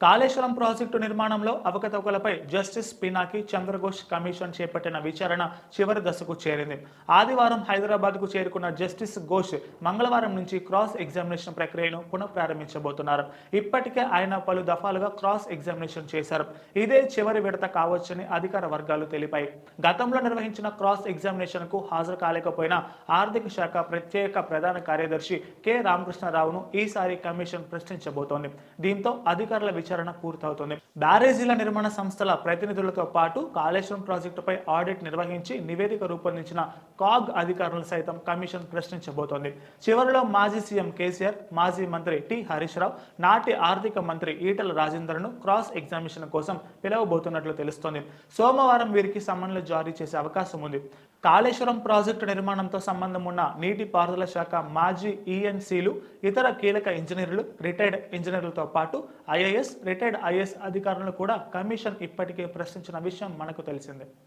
Kaleshwaram project నిర్మాణంలో అవకతవకలపై justice Pinaki Chandra Ghose commission చేపట్టిన విచారణ చివరి దశకు చేరింది. ఆదివారం హైదరాబాద్కు చేరుకున్న జస్టిస్ ఘోష్ మంగళవారం నుంచి క్రాస్ ఎగ్జామినేషన్ ప్రక్రియను పునఃప్రారంభించబోతున్నారు. ఇప్పటికే ఆయన పలు దఫాలుగా క్రాస్ ఎగ్జామినేషన్ చేశారు. ఇదే చివరి విడత కావచ్చని అధికార వర్గాలు తెలిపాయి. గతంలో నిర్వహించిన క్రాస్ ఎగ్జామినేషన్ కు హాజరు కాలేకపోయిన ఆర్థిక శాఖ ప్రత్యేక ప్రధాన కార్యదర్శి కె రామకృష్ణరావును ఈసారి కమిషన్ ప్రశ్నించబోతోంది. దీంతో అధికారుల విచారణ పూర్తవుతుంది. బ్యారేజీల నిర్మాణ సంస్థల ప్రతినిధులతో పాటు కాళేశ్వరం ప్రాజెక్టుపై ఆడిట్ నిర్వహించి నివేదిక రూపొందించిన కాగ్ అధికారులను సైతం కమిషన్ ప్రశ్నించబోతోంది. చివరిలో మాజీ సీఎం కేసీఆర్, మాజీ మంత్రి టి హరీష్ రావు, నాటి ఆర్థిక మంత్రి ఈటల రాజేందర్ను క్రాస్ ఎగ్జామినేషన్ కోసం పిలవబోతున్నట్లు తెలుస్తోంది. సోమవారం వీరికి సమన్లు జారీ చేసే అవకాశం ఉంది. కాళేశ్వరం ప్రాజెక్టు నిర్మాణంతో సంబంధం ఉన్న నీటిపారుదల శాఖ మాజీ ఈఎన్సీలు, ఇతర కీలక ఇంజనీర్లు, రిటైర్డ్ ఇంజనీర్లతో పాటు ఐఏఎస్, రిటైర్డ్ ఐఏఎస్ అధికారులను కూడా కమిషన్ ఇప్పటికే ప్రశ్నించిన విషయం మనకు తెలిసిందే.